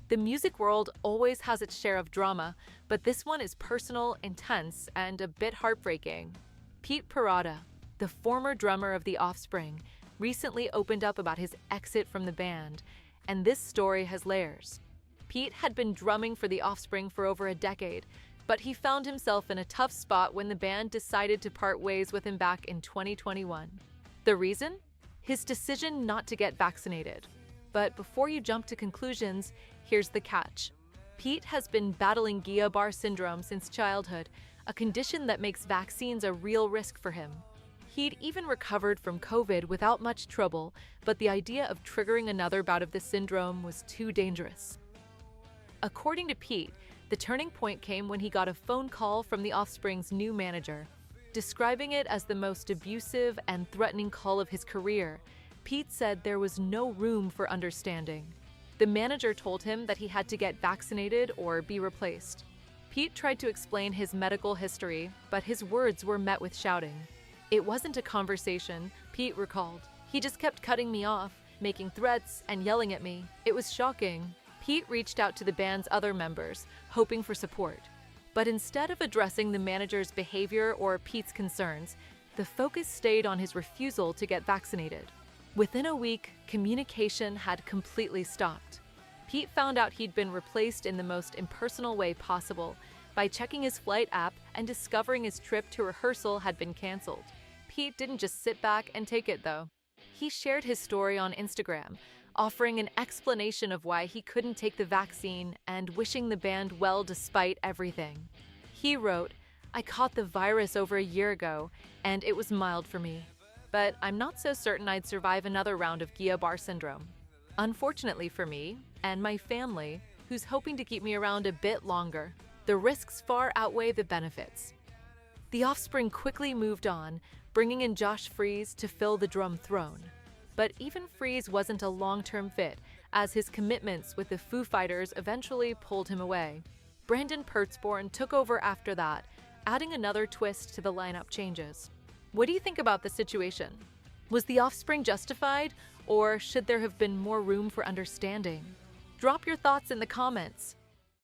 The music world always has its share of drama, but this one is personal, intense, and a bit heartbreaking. Pete Parada, the former drummer of The Offspring, recently opened up about his exit from the band, and this story has layers. Pete had been drumming for The Offspring for over a decade, but he found himself in a tough spot when the band decided to part ways with him back in 2021. The reason? His decision not to get vaccinated. But before you jump to conclusions, here's the catch. Pete has been battling Guillain-Barré syndrome since childhood, a condition that makes vaccines a real risk for him. He'd even recovered from COVID without much trouble, but the idea of triggering another bout of the syndrome was too dangerous. According to Pete, the turning point came when he got a phone call from The Offspring's new manager. Describing it as the most abusive and threatening call of his career, Pete said there was no room for understanding. The manager told him that he had to get vaccinated or be replaced. Pete tried to explain his medical history, but his words were met with shouting. It wasn't a conversation, Pete recalled. He just kept cutting me off, making threats and yelling at me. It was shocking. Pete reached out to the band's other members, hoping for support. But instead of addressing the manager's behavior or Pete's concerns, the focus stayed on his refusal to get vaccinated. Within a week, communication had completely stopped. Pete found out he'd been replaced in the most impersonal way possible by checking his flight app and discovering his trip to rehearsal had been canceled. Pete didn't just sit back and take it, though. He shared his story on Instagram, offering an explanation of why he couldn't take the vaccine and wishing the band well despite everything. He wrote, "I caught the virus over a year ago, and it was mild for me. But I'm not so certain I'd survive another round of Guillain-Barré syndrome. Unfortunately for me, and my family, who's hoping to keep me around a bit longer, the risks far outweigh the benefits." The Offspring quickly moved on, bringing in Josh Freese to fill the drum throne. But even Freese wasn't a long-term fit, as his commitments with the Foo Fighters eventually pulled him away. Brandon Pertzborn took over after that, adding another twist to the lineup changes. What do you think about the situation? Was The Offspring justified, or should there have been more room for understanding? Drop your thoughts in the comments.